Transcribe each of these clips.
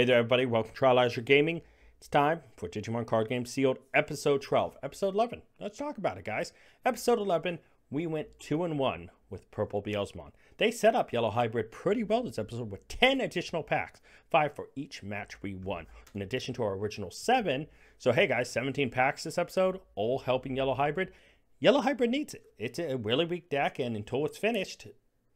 Hey there, everybody. Welcome to Trializer Gaming. It's time for Digimon Card Game Sealed Episode 12. Episode 11. Let's talk about it, guys. Episode 11, we went 2-1 with Purple Beelzemon. They set up Yellow Hybrid pretty well this episode with 10 additional packs, 5 for each match we won, in addition to our original 7. So, hey, guys, 17 packs this episode, all helping Yellow Hybrid. Yellow Hybrid needs it. It's a really weak deck, and until it's finished,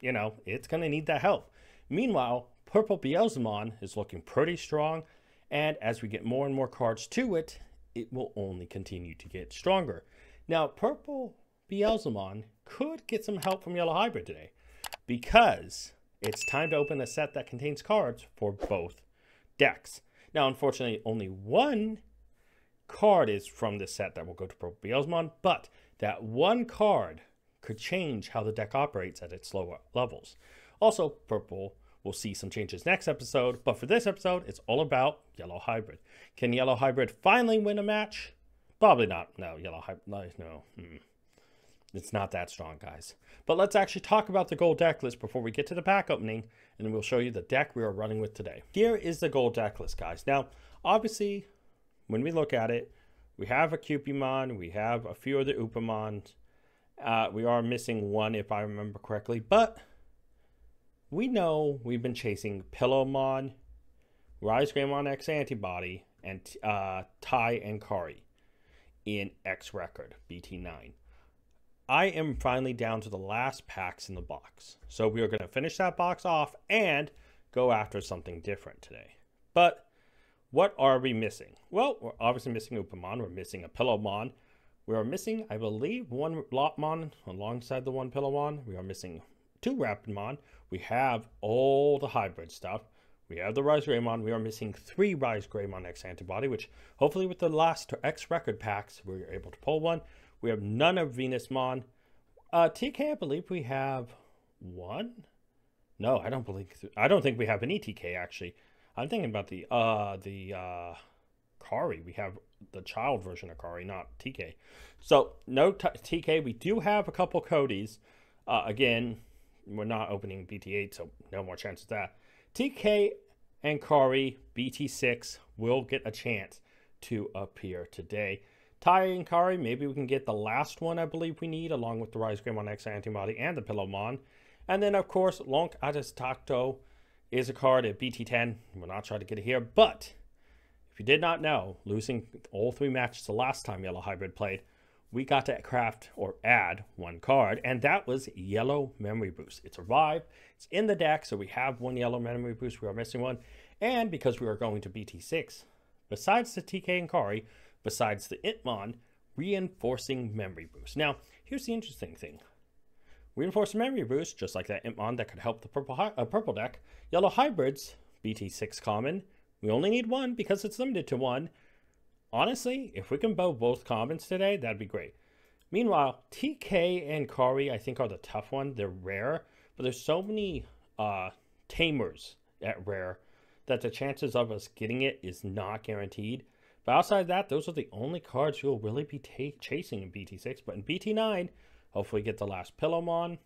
you know, it's going to need that help. Meanwhile, Purple Beelzemon is looking pretty strong, and as we get more and more cards to it, it will only continue to get stronger. Now, Purple Beelzemon could get some help from Yellow Hybrid today, because it's time to open a set that contains cards for both decks. Now, unfortunately, only one card is from this set that will go to Purple Beelzemon, but that one card could change how the deck operates at its lower levels. Also, Purple will see some changes next episode, but for this episode, it's all about Yellow Hybrid. Can Yellow Hybrid finally win a match? Probably not. No, Yellow Hybrid, no. It's not that strong, guys. But let's actually talk about the gold deck list before we get to the pack opening, and then we'll show you the deck we are running with today. Here is the gold deck list, guys. Now, obviously, when we look at it, we have a Cupimon, we have a few of the Upamons. We are missing one, if I remember correctly, but we know we've been chasing Pillowmon, Rise Greymon X Antibody, and Tai and Kari in X Record, BT9. I am finally down to the last packs in the box. So we are going to finish that box off and go after something different today. But what are we missing? Well, we're obviously missing Upamon. We're missing a Pillowmon. We are missing, I believe, one Lotmon alongside the one Pillowmon. We are missing 2 Rapidmon. We have all the hybrid stuff. We have the Rise Greymon. We are missing 3 Rise Greymon X Antibody, which hopefully with the last X Record packs, we were able to pull one. We have none of Venusmon. TK, I believe we have 1. No, I don't think we have any TK, actually. I'm thinking about the Kari. We have the child version of Kari, not TK. So, no TK. We do have a couple Codys. Again, we're not opening BT8, so no more chance of that. TK and Kari, BT6, will get a chance to appear today. Tai and Kari, maybe we can get the last one I believe we need, along with the Rise Greymon X Antibody and the Pillowmon. And then, of course, Lonk Adestacto is a card at BT10. We'll not try to get it here, but if you did not know, losing all 3 matches the last time Yellow Hybrid played, we got to craft or add 1 card, and that was Yellow Memory Boost. It's arrived, it's in the deck, so we have 1 Yellow Memory Boost. We are missing 1, and because we are going to BT6, besides the TK and Kari, besides the Itmon, reinforcing Memory Boost. Now, here's the interesting thing. Reinforcing Memory Boost, just like that Itmon that could help the purple deck, Yellow Hybrids, BT6 common, we only need 1 because it's limited to 1. Honestly, if we can bow both commons today, that'd be great. Meanwhile, TK and Kari, I think, are the tough one. They're rare, but there's so many tamers at rare that the chances of us getting it is not guaranteed. But outside that, those are the only cards you'll really be chasing in BT6. But in BT9, hopefully get the last Pillowmon,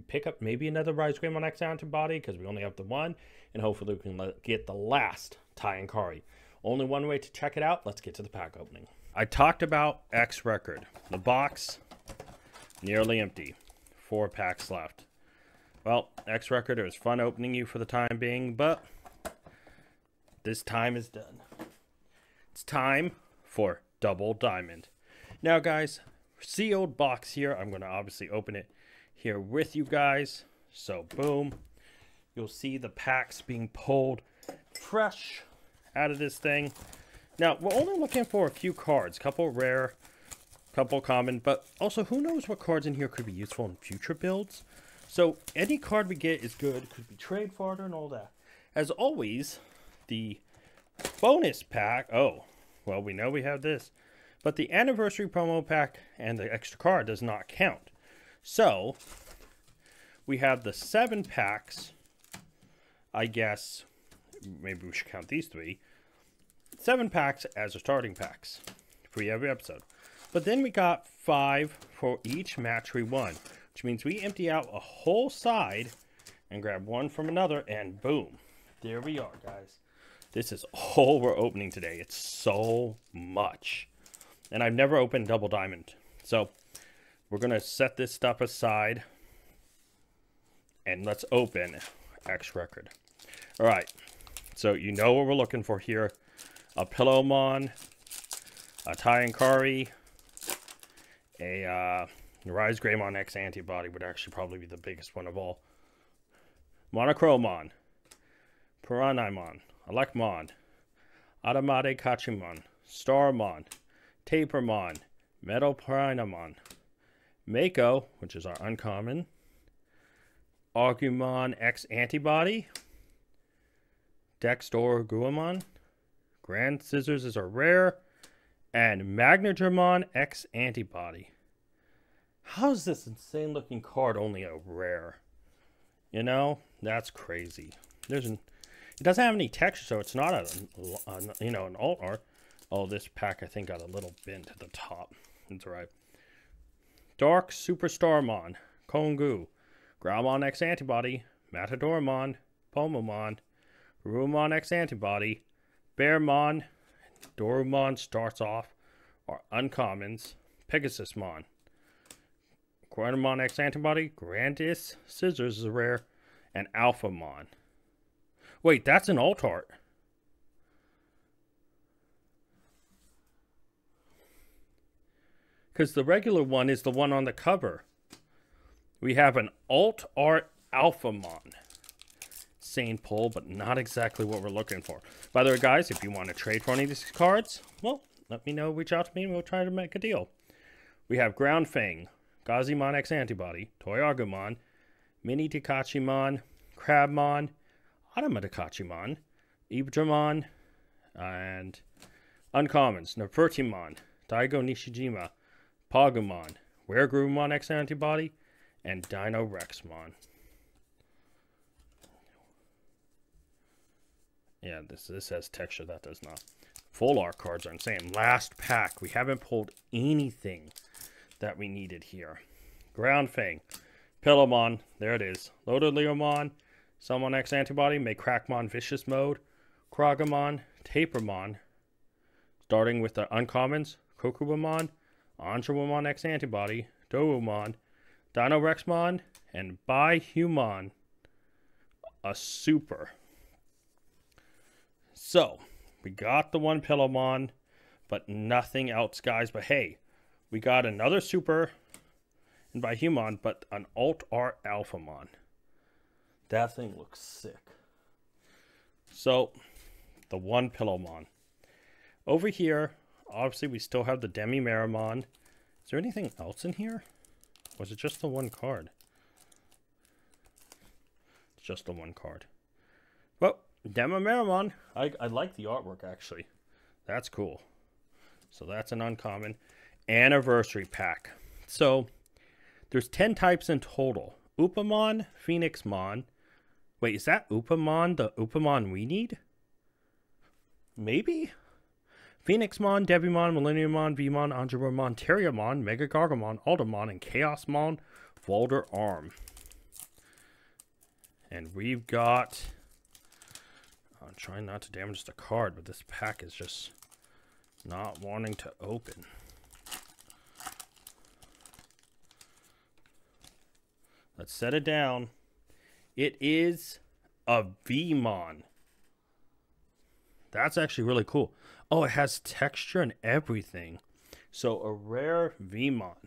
pick up maybe another Rise Greymon X Antibody because we only have the 1, and hopefully we can get the last Tai and Kari. Only one way to check it out. Let's get to the pack opening. I talked about X Record. The box, nearly empty. 4 packs left. Well, X Record, it was fun opening you for the time being, but this time is done. It's time for Double Diamond. Now, guys, sealed box here. I'm going to obviously open it here with you guys. So, boom. You'll see the packs being pulled fresh out of this thing. Now, we're only looking for a few cards. Couple rare, couple common, but also who knows what cards in here could be useful in future builds. So any card we get is good. Could be trade fodder and all that. As always, the bonus pack, oh, well, we know we have this, but the anniversary promo pack and the extra card does not count. So we have the 7 packs, I guess. Maybe we should count these 3. 7 packs as our starting packs for every episode. But then we got 5 for each match we won, which means we empty out a whole side and grab 1 from another, and boom, there we are, guys. This is all we're opening today. It's so much. And I've never opened Double Diamond. So we're going to set this stuff aside. And let's open X Record. All right. So you know what we're looking for here. A Pillowmon. A Tyankari. A Rise Greymon X Antibody would actually probably be the biggest one of all. Monochromon. Piranimon. Elecmon, Automate Kachimon, Starmon, Tapermon, Metal Piranamon, Mako, which is our uncommon, Agumon X Antibody, Dextor Guamon, Grand Scissors is our rare, and Magnadramon X Antibody. How is this insane looking card only a rare? You know, that's crazy. It doesn't have any texture, so it's not an alt art. Oh, this pack I think got a little bent at the top. That's right. Dark Superstarmon, Kongu, Graumon X Antibody, Matadormon, Pomamon, Rumon X Antibody, Bearmon, Dorumon starts off, our uncommons, Pegasusmon, Quantumon X Antibody, Grandis Scissors is a rare, and Alphamon. Wait, that's an alt art. Because the regular one is the one on the cover. We have an alt art Alphamon. Sane pull, but not exactly what we're looking for. By the way, guys, if you want to trade for any of these cards, well, let me know. Reach out to me and we'll try to make a deal. We have Ground Fang, Gazimon X Antibody, Toyagumon, Mini Takachimon, Crabmon, Automatakachimon, Ibdramon, and uncommons, Nefertimon, Daigo Nishijima, Pagumon, Weregrumon X Antibody, and Dino Rexmon. Yeah, this has texture, that does not. Full art cards are insane. Last pack, we haven't pulled anything that we needed here. Ground Fang, Pillowmon, there it is. Loaded Leomon, Summon X Antibody, make Crackmon Vicious Mode, Krogamon, Tapermon, starting with the uncommons, Kokubamon, Anjawamon X Antibody, Doumon, Dino Rexmon, and Bihumon, a super. So, we got the one Pillowmon, but nothing else, guys. But hey, we got another super and Bihumon, but an alt art Alphamon. That thing looks sick. So, the one Pillowmon. Over here, obviously we still have the Demi-Maramon. Is there anything else in here? Or was it just the one card? It's just the one card. Well, Demi-Maramon. I like the artwork, actually. That's cool. So that's an uncommon. Anniversary pack. So, there's 10 types in total. Upamon, Phoenixmon. Wait, is that Upamon the Upamon we need? Maybe? Phoenixmon, Devimon, Millenniumon, Vmon, Anjuromon, Terriamon, Mega Gargamon, Aldamon, and Chaosmon, Volder Arm. And we've got... I'm trying not to damage the card, but this pack is just not wanting to open. Let's set it down. It is a Vmon. That's actually really cool. Oh, it has texture and everything. So a rare Vmon.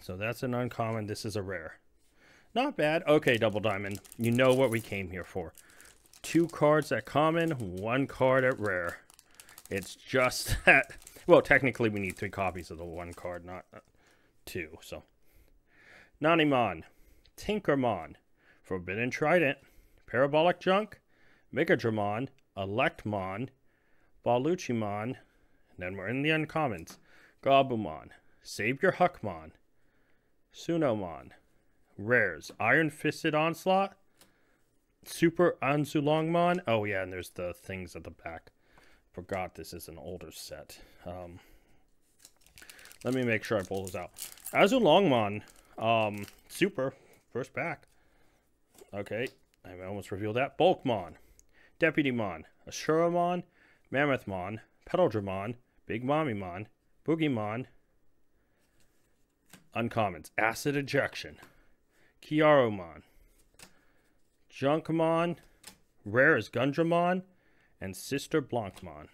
So that's an uncommon. This is a rare. Not bad. Okay, Double Diamond. You know what we came here for. 2 cards at common, 1 card at rare. It's just that. Well, technically we need 3 copies of the 1 card, not 2. So, Nanimon, Tinkermon, Forbidden Trident, Parabolic Junk, Megadramon, Electmon, Baluchimon, and then we're in the uncommons. Gabumon, Savior Huckmon, Sunomon, rares, Iron Fisted Onslaught, Super Anzulongmon. Oh yeah, and there's the things at the back. Forgot this is an older set. Let me make sure I pull this out. Azulongmon, super, first pack. Okay, I almost revealed that. Bulkmon, Deputymon, Ashuramon, Mammothmon, Petaldragon, Big Mommymon, Boogiemon. Uncommons, Acid Ejection, Kiaromon, Junkmon, rare is Gundramon, and Sister Blancmon.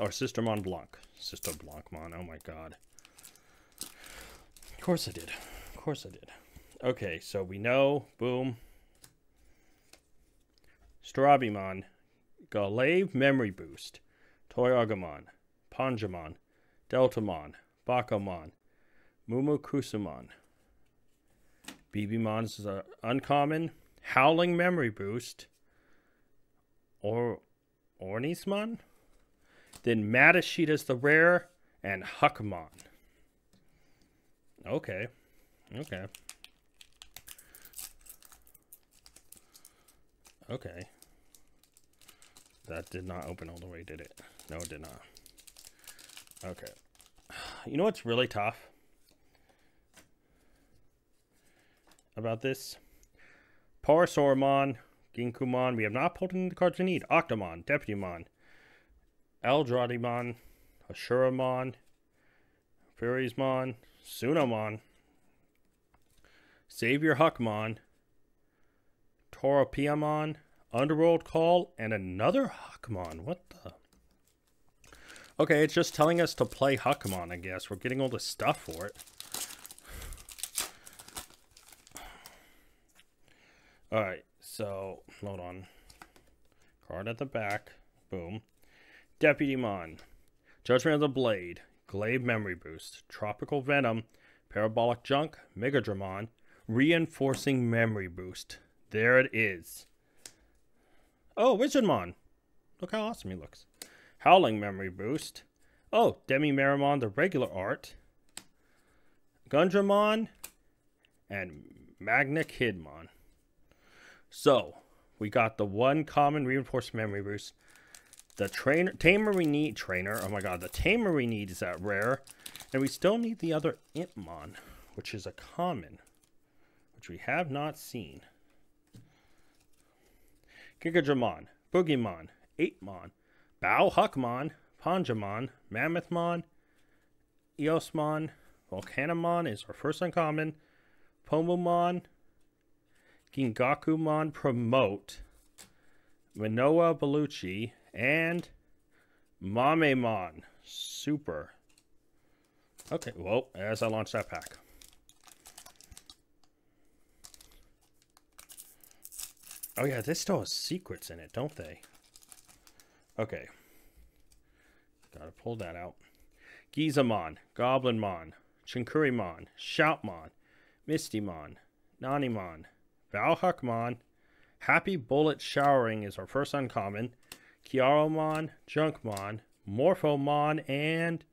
Or Sister Mon Blanc. Sister Blancmon, oh my god. Of course I did. Of course I did. Okay, so we know, boom. Strabimon, Galave Memory Boost, Toyagamon, Panjamon, Deltamon, Bakamon, Mumukusumon. BBmon is an uncommon, Howling Memory Boost, or Ornismon. Then Madashita is the rare, and Huckmon. Okay. Okay. Okay. That did not open all the way, did it? No, it did not. Okay. You know what's really tough about this? Parasaurmon, Ginkumon. We have not pulled in the cards we need. Octomon, Deputymon, Eldradimon, Ashuramon, Furismon, Sunomon, Savior Huckmon, Toropiamon, Underworld Call, and another Huckmon. What the? Okay, it's just telling us to play Huckmon, I guess. We're getting all the stuff for it. Alright, so, hold on. Card at the back. Boom. Deputymon, Judgment of the Blade, Glaive Memory Boost, Tropical Venom, Parabolic Junk, Megadramon, Reinforcing Memory Boost. There it is. Oh, Wizardmon. Look how awesome he looks. Howling Memory Boost. Oh, Demi-Marimon, the regular art. Gundramon, and Magna Kidmon. So, we got the one common Reinforced Memory Boost. The tamer we need, oh my god, the tamer we need is that rare. And we still need the other Impmon, which is a common, which we have not seen. Gigadramon, Boogiemon, 8mon, Bao Huckmon, Panjamon, Mammothmon, Eosmon, Volcanamon is our first uncommon, Pomomon, Gingakumon Promote, Manoa Bellucci, and Mamemon Super. Okay, well, as I launch that pack. Oh yeah, this still has secrets in it, don't they? Okay. Gotta pull that out. Gizamon, Goblinmon, Chinkurimon, Shoutmon, Mistymon, Nanimon, Valhuckmon, Happy Bullet Showering is our first uncommon, Kiaromon, Junkmon, Morphomon, and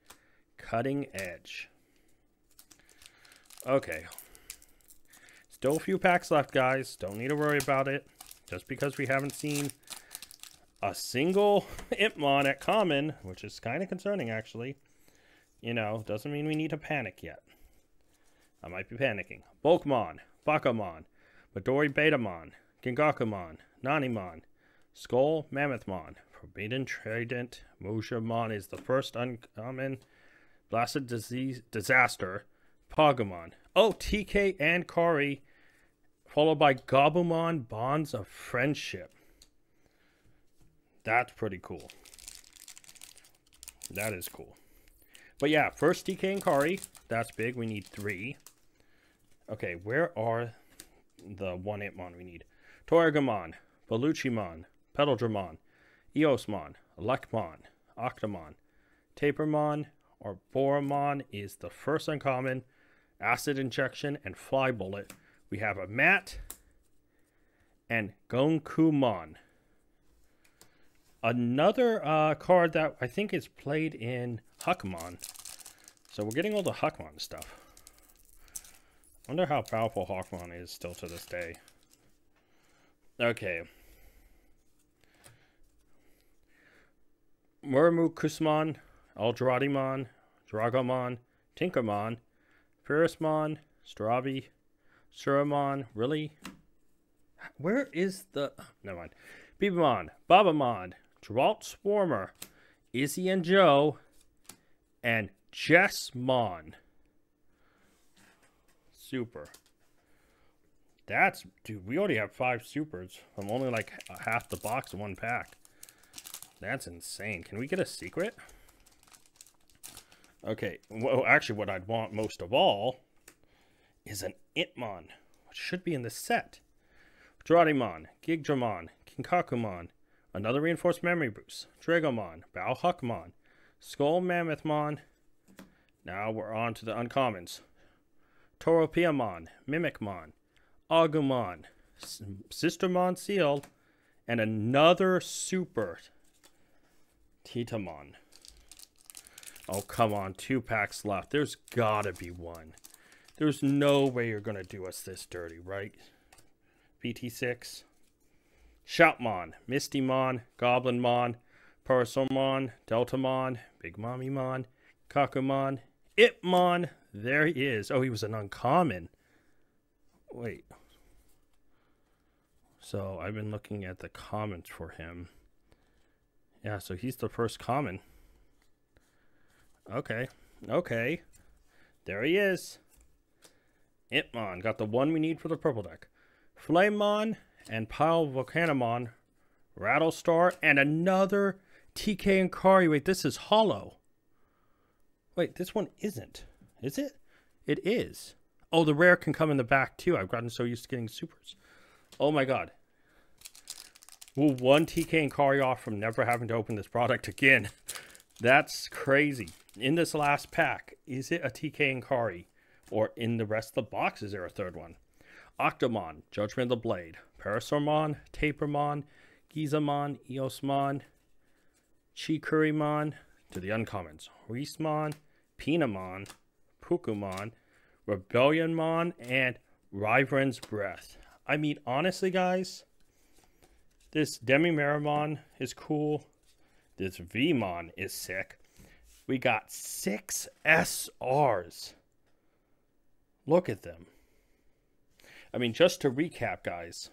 Cutting Edge. Okay. Still a few packs left, guys. Don't need to worry about it. Just because we haven't seen a single Impmon at common, which is kind of concerning, actually. You know, doesn't mean we need to panic yet. I might be panicking. Bulkmon, Bakamon, Midori Betamon, Gengakumon, Nanimon, Skull Mammothmon, Forbidden Trident, Moshamon is the first uncommon, Blasted Disaster, Pagumon. Oh, TK and Kari, followed by Gabumon, Bonds of Friendship. That's pretty cool. That is cool. But yeah, first TK and Kari. That's big. We need 3. Okay, where are the one Impmon we need? Toyagamon, Bellucimon, Petaldragon, Eosmon, Lekmon, Octomon, Tapermon, or Boromon is the first uncommon, Acid Injection, and Fly Bullet. We have a Matt and Gonkumon. Another card that I think is played in Huckmon. So we're getting all the Huckmon stuff. Wonder how powerful Huckmon is still to this day. Okay. Murmukusmon, Eldradimon, Dragomon, Tinkermon, Ferrismon, Strabi, Suramon. Really? Where is the... Never mind. Bebamon, Babamon, Geralt Swarmer, Izzy and Joe, and Jessmon. Super. That's... Dude, we already have 5 supers. I'm only like half the box in one pack. That's insane. Can we get a secret? Okay. Well, actually, what I'd want most of all is an Itmon, which should be in the set. Draudimon, Gigdramon, Kinkakumon, another reinforced memory boost, Dragomon, Balhuckmon, Skull Mammothmon. Now we're on to the uncommons. Toropiamon, Mimicmon, Agumon, Sistermon Seal, and another super Titamon. Oh, come on. 2 packs left. There's gotta be one. There's no way you're gonna do us this dirty, right? BT6. Shoutmon, Mistymon, Goblinmon, Parasaurmon, Deltamon, Big Mommymon, Kakumon, Itmon. There he is. Oh, he was an uncommon. Wait. So I've been looking at the comments for him. Yeah, so he's the first common. Okay. Okay. There he is. Itmon. Got the one we need for the purple deck. Flamemon and Volcanomon. Rattlestar and another TK and Kari. Wait, this is hollow. Wait, this one isn't. Is it? It is. Oh, the rare can come in the back too. I've gotten so used to getting supers. Oh my god. We'll 1 TK and Kari off from never having to open this product again. That's crazy. In this last pack, is it a TK and Kari? Or in the rest of the box, is there a third one? Octomon, Judgment of the Blade, Parasaurmon, Tapermon, Gizamon, Eosmon, Chikurimon, to the uncommons, Reesmon, Pinamon, Pukumon, Rebellionmon, and Wyvern's Breath. I mean, honestly, guys, this Demimeramon is cool. This Vmon is sick. We got 6 SRs. Look at them. I mean, just to recap, guys.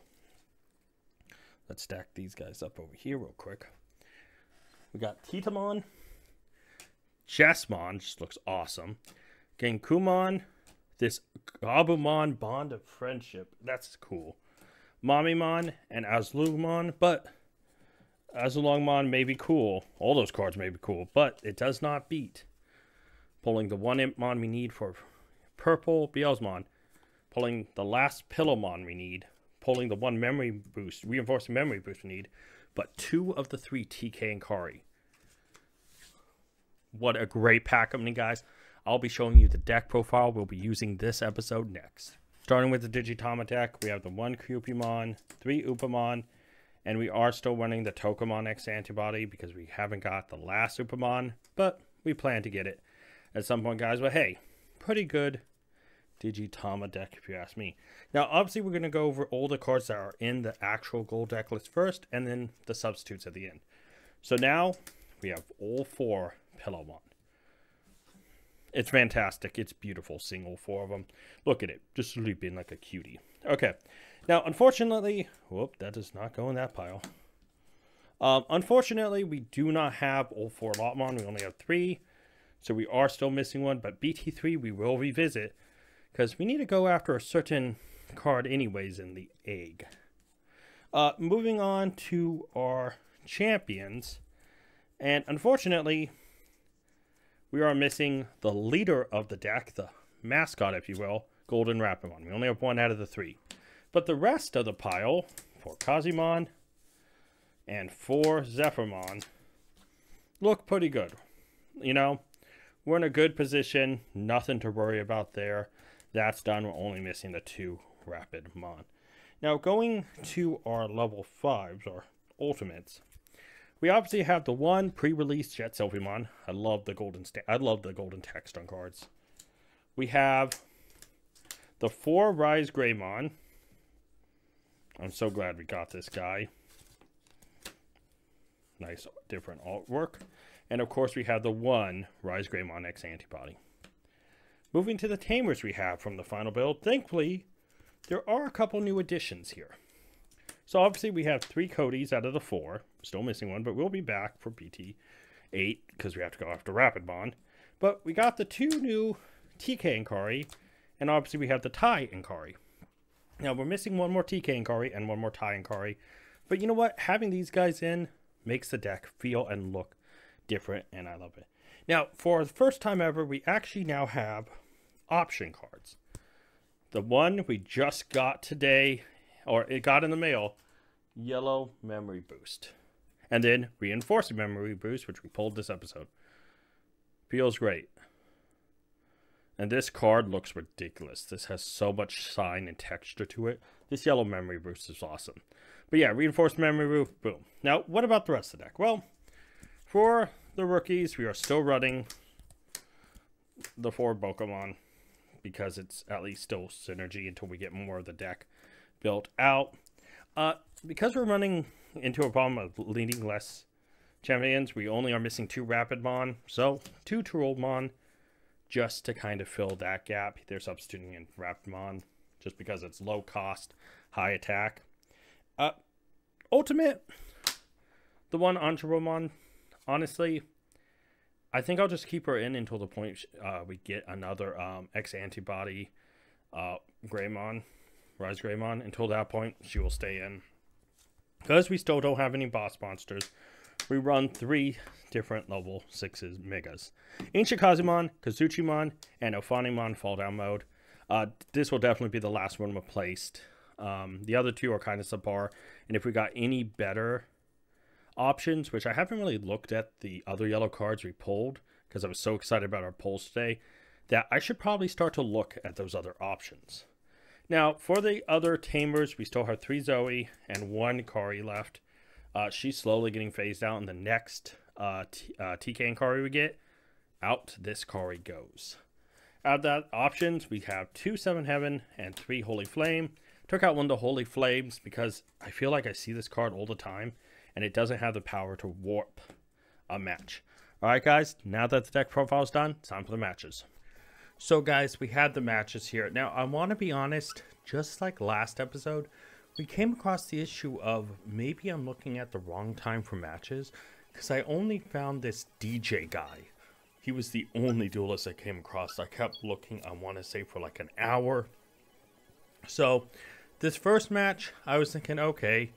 Let's stack these guys up over here real quick. We got Titamon. Jessmon just looks awesome. Genkumon. This Gabumon Bond of Friendship. That's cool. Mommymon and Azulongmon. But Azulongmon may be cool. All those cards may be cool. But it does not beat pulling the 1 Impmon we need for purple Beelzemon. Pulling the last Pillowmon we need. Pulling the 1 memory boost, reinforcing memory boost we need. But 2 of the 3 TK and Kari. What a great pack opening, guys. I'll be showing you the deck profile we'll be using this episode next. Starting with the Digitama deck, we have the 1 Cupimon, 3 Upamon, and we are still running the Tokamon X antibody because we haven't got the last Upamon, but we plan to get it at some point, guys. But hey, pretty good Digitama deck if you ask me. Now, obviously, we're going to go over all the cards that are in the actual gold deck list first, and then the substitutes at the end. So now, we have all 4 Pillowmon. It's fantastic. It's beautiful seeing all 4 of them. Look at it. Just sleeping like a cutie. Okay. Now, unfortunately... Whoop, that does not go in that pile. Unfortunately, we do not have all 4 Lotmon. We only have 3. So we are still missing one. But BT3 we will revisit. Because we need to go after a certain card anyways in the egg. Moving on to our champions. And unfortunately... we are missing the leader of the deck, the mascot, if you will, Golden Rapamon. We only have 1 out of the 3. But the rest of the pile, 4 Kazimon and 4 Zephyrmon, look pretty good. You know, we're in a good position. Nothing to worry about there. That's done. We're only missing the 2 Rapidmon. Now, going to our level 5s, our ultimates, we obviously have the 1 pre-release Jet Sylphimon. I love the golden text on cards. We have the 4 Rise Greymon. I'm so glad we got this guy. Nice different artwork. And of course we have the 1 Rise Greymon X antibody. Moving to the tamers we have from the final build. Thankfully, there are a couple new additions here. So obviously we have 3 Codys out of the 4. Still missing one, but we'll be back for BT8 because we have to go after Rapidmon. But we got the 2 new TK Inkari, and obviously we have the Tai Inkari. Now we're missing one more TK Inkari and one more Tai Inkari. But you know what? Having these guys in makes the deck feel and look different, and I love it. Now, for the first time ever, we actually now have option cards. The one we just got today, or it got in the mail, Yellow Memory Boost. And then Reinforcing Memory Boost, which we pulled this episode. Feels great. And this card looks ridiculous. This has so much shine and texture to it. This Yellow Memory Boost is awesome. But yeah, Reinforced Memory Boost, boom. Now, what about the rest of the deck? Well, for the rookies, we are still running the 4 Pokemon, because it's at least still synergy until we get more of the deck built out. Because we're running into a problem of leading less champions, we only are missing 2 Rapidmon, so 2 Trollmon, just to kind of fill that gap. They're substituting in Rapidmon just because it's low cost, high attack. Ultimate, the one Angelomon, honestly, I think I'll just keep her in until the point we get another X antibody Greymon, Rise Greymon. Until that point, she will stay in. Because we still don't have any boss monsters, we run 3 different level 6s Megas. Ancient Kazumon, Kazuchimon, and Ophanimon Fall Down Mode. This will definitely be the last one replaced. The other 2 are kind of subpar, and if we got any better options, which I haven't really looked at the other yellow cards we pulled because I was so excited about our polls today, that I should probably start to look at those other options. Now, for the other tamers, we still have 3 Zoe and 1 Kari left. She's slowly getting phased out, and the next TK and Kari we get, out this Kari goes. Out of that options, we have 2 Seven Heaven and 3 Holy Flame. Took out one of the Holy Flames because I feel like I see this card all the time, and it doesn't have the power to warp a match. Alright guys, now that the deck profile is done, it's time for the matches. So guys, we had the matches here. Now, I want to be honest, just like last episode, we came across the issue of maybe I'm looking at the wrong time for matches, because I only found this DJ guy. He was the only duelist I came across. I kept looking, I want to say, for like an hour. So, this first match, I was thinking, okay,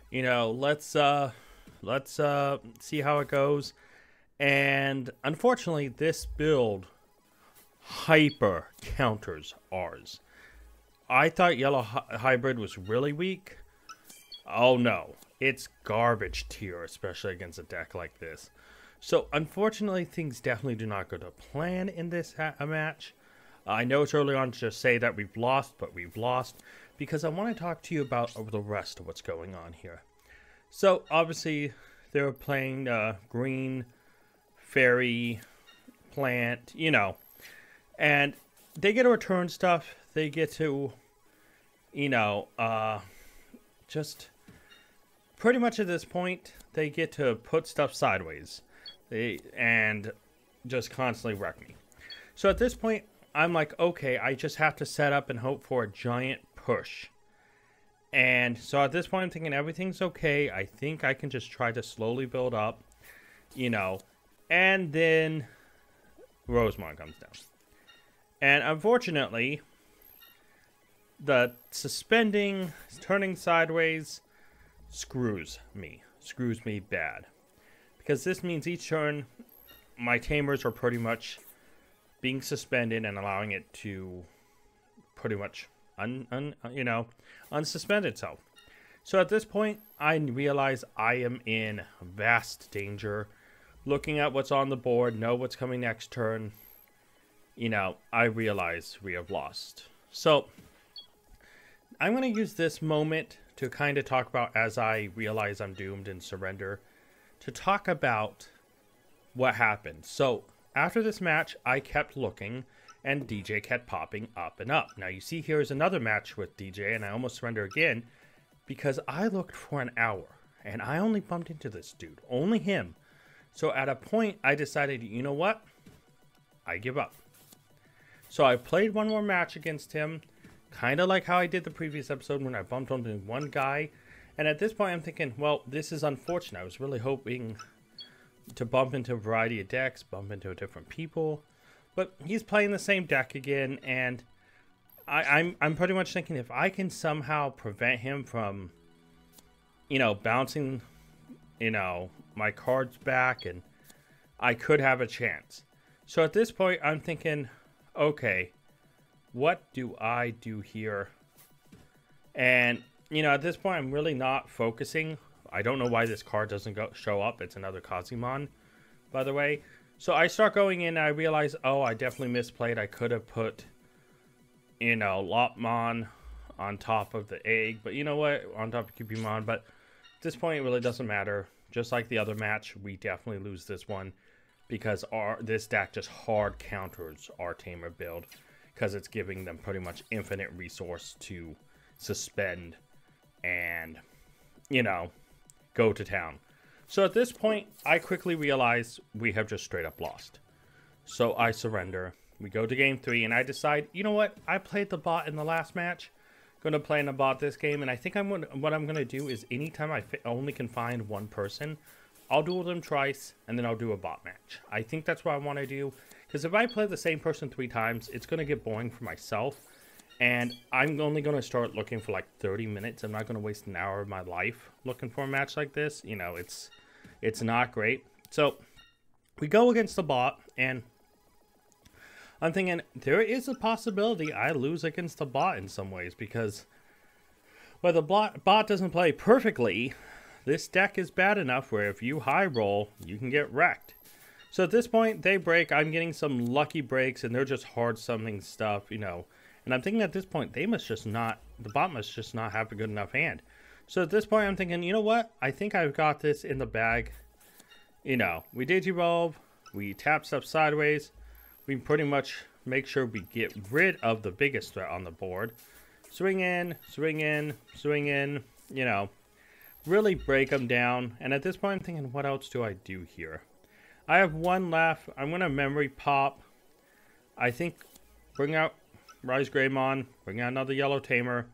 you know, let's see how it goes. And unfortunately, this build hyper counters ours. I thought Yellow Hybrid was really weak. Oh no, it's garbage tier, especially against a deck like this. So unfortunately, things definitely do not go to plan in this match. I know it's early on to just say that we've lost, but we've lost because I want to talk to you about the rest of what's going on here. So obviously, they're playing green fairy plant, you know, and they get to return stuff. They get to, you know, just pretty much at this point, they get to put stuff sideways and just constantly wreck me. So at this point, I'm like, okay, I just have to set up and hope for a giant push. And so at this point, I'm thinking everything's okay. I think I can just try to slowly build up, you know, and then Rosemont comes down. And unfortunately, the suspending, turning sideways, screws me bad. Because this means each turn, my tamers are pretty much being suspended and allowing it to pretty much unsuspend itself. So at this point, I realize I am in vast danger. Looking at what's on the board, know what's coming next turn, you know, I realize we have lost. So I'm going to use this moment to kind of talk about, as I realize I'm doomed and surrender, to talk about what happened. So after this match, I kept looking, and DJ kept popping up and up. Now you see here is another match with DJ, and I almost surrender again, because I looked for an hour, and I only bumped into this dude. Only him. So at a point, I decided, you know what? I give up. So I played one more match against him, kind of like how I did the previous episode when I bumped into one guy, And at this point, I'm thinking, well, this is unfortunate. I was really hoping to bump into a variety of decks, bump into different people. But he's playing the same deck again, and I'm pretty much thinking if I can somehow prevent him from, you know, bouncing, you know, my cards back, and I could have a chance. So at this point, I'm thinking, okay, what do I do here? And, you know, at this point, I'm really not focusing. I don't know why this card doesn't show up. It's another Kazimon, by the way. So I start going in, and I realize, oh, I definitely misplayed. I could have put, you know, Lopmon on top of the egg. But you know what? On top of Cupimon. But at this point, it really doesn't matter. Just like the other match, we definitely lose this one. Because this deck just hard counters our Tamer build. Because it's giving them pretty much infinite resource to suspend and, you know, go to town. So at this point, I quickly realize we have just straight up lost. So I surrender. We go to game 3, and I decide, you know what? I played the bot in the last match. Going to play in the bot this game, and I think what I'm going to do is anytime I only can find one person, I'll duel them twice, and then I'll do a bot match. I think that's what I want to do, because if I play the same person 3 times, it's going to get boring for myself, and I'm only going to start looking for like 30 minutes. I'm not going to waste an hour of my life looking for a match like this. You know, it's not great. So we go against the bot, and I'm thinking there is a possibility I lose against the bot in some ways, because while the bot doesn't play perfectly, this deck is bad enough where if you high roll, you can get wrecked. So at this point, they break. I'm getting some lucky breaks, and they're just hard summoning stuff, you know. And I'm thinking at this point, the bot must just not have a good enough hand. So at this point, I'm thinking, you know what? I think I've got this in the bag. You know, we Digivolve, we tap stuff sideways. We pretty much make sure we get rid of the biggest threat on the board. Swing in, swing in, swing in, you know. Really break them down. And at this point, I'm thinking, what else do I do here? I have one left. I'm going to memory pop. I think bring out Rise Greymon, bring out another Yellow Tamer.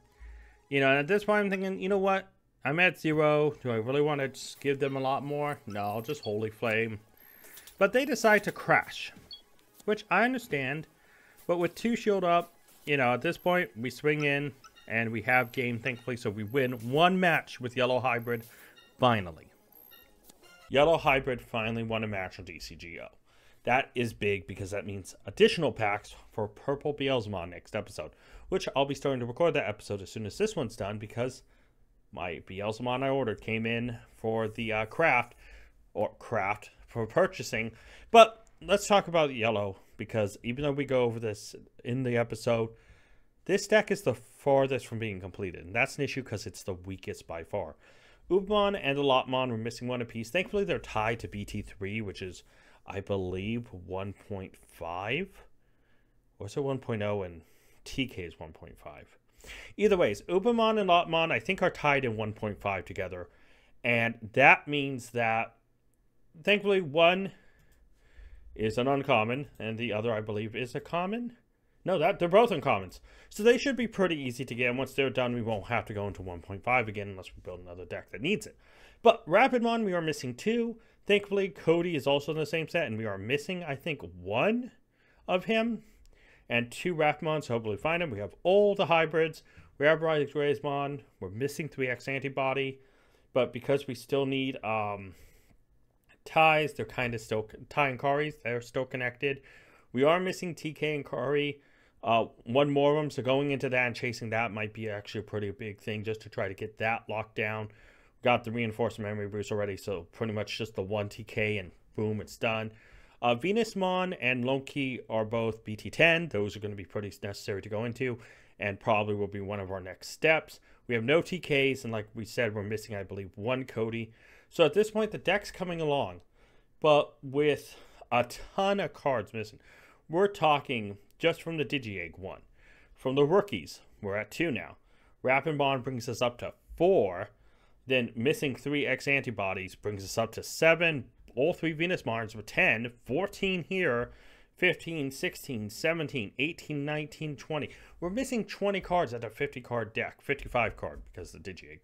You know, and at this point I'm thinking, you know what? I'm at 0. Do I really want to just give them a lot more? No, I'll just Holy Flame. But they decide to crash, which I understand. But with 2 shield up, you know, at this point we swing in and we have game, thankfully, so we win 1 match with Yellow Hybrid, finally. Yellow Hybrid finally won a match on DCGO. That is big because that means additional packs for Purple Beelzemon next episode, which I'll be starting to record that episode as soon as this one's done, because my Beelzemon I ordered came in for the craft for purchasing. But let's talk about Yellow, because even though we go over this in the episode, this deck is the farthest from being completed, and that's an issue because it's the weakest by far. Ubamon and the Lopmon were missing 1 apiece. Thankfully, they're tied to BT3, which is, I believe, 1.5. Or is it 1.0 and TK is 1.5? Either ways, Ubamon and Lopmon, I think, are tied in 1.5 together. And that means that, thankfully, one is an uncommon, and the other, I believe, is a common. No, they're both uncommons. So they should be pretty easy to get. And once they're done, we won't have to go into 1.5 again unless we build another deck that needs it. But Rapidmon, we are missing 2. Thankfully, Cody is also in the same set, and we are missing, I think, 1 of him. And 2 Rapidmon, so hopefully find him. We have all the hybrids. We have Rise Greymon. We're missing 3x antibody. But because we still need ties, they're kind of still... Ty and Kari, they're still connected. We are missing TK and Kari. 1 more of them, so going into that and chasing that might be actually a pretty big thing just to try to get that locked down. Got the reinforced memory boost already, so pretty much just the 1 TK and boom, it's done. Venusmon and Loki are both BT10. Those are going to be pretty necessary to go into and probably will be one of our next steps. We have no TKs, and like we said, we're missing, I believe, 1 Cody. So at this point, the deck's coming along, but with a ton of cards missing. We're talking just from the Digi-Egg 1. From the rookies, we're at 2 now. Rapidmon brings us up to 4. Then missing 3 X antibodies brings us up to 7. All 3 Venusmons with 10. 14 here. 15, 16, 17, 18, 19, 20. We're missing 20 cards at a 50 card deck. 55 card because of the Digi-Egg.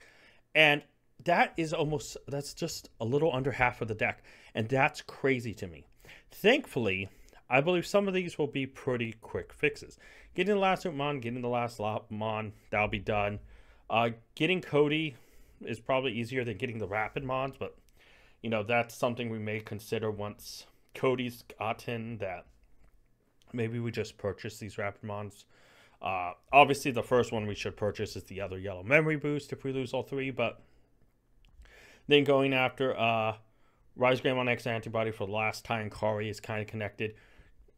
And that's just a little under half of the deck. And that's crazy to me. Thankfully, I believe some of these will be pretty quick fixes. Getting the last Mon, getting the last Mon, that'll be done. Getting Cody is probably easier than getting the Rapid Mons, but, you know, that's something we may consider once Cody's gotten that. Maybe we just purchase these Rapid Mons. Obviously, the first one we should purchase is the other yellow memory boost if we lose all three, but then going after Rise Greymon X Antibody for the last time Kari is kind of connected.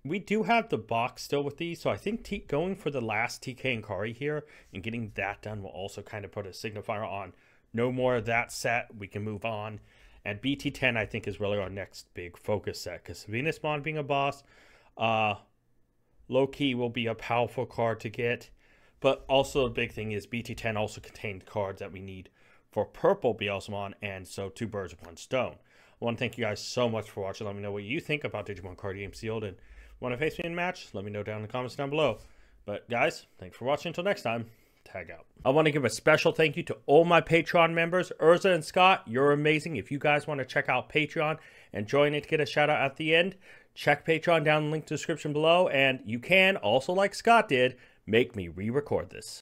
We do have the box still with these, so I think going for the last TK and Kari here and getting that done will also kind of put a signifier on no more of that set. We can move on. And BT10, I think, is really our next big focus set, because Venusmon being a boss, low-key will be a powerful card to get. But also a big thing is BT10 also contained cards that we need for purple Beelzemon, and so 2 birds with 1 stone. I want to thank you guys so much for watching. Let me know what you think about Digimon Card Game Sealed, and want to face me in a match? Let me know down in the comments down below. But guys, thanks for watching. Until next time, tag out. I want to give a special thank you to all my Patreon members. Urza and Scott, you're amazing. If you guys want to check out Patreon and join it to get a shout out at the end, check Patreon down in the link to the description below. And you can also, like Scott did, make me re-record this.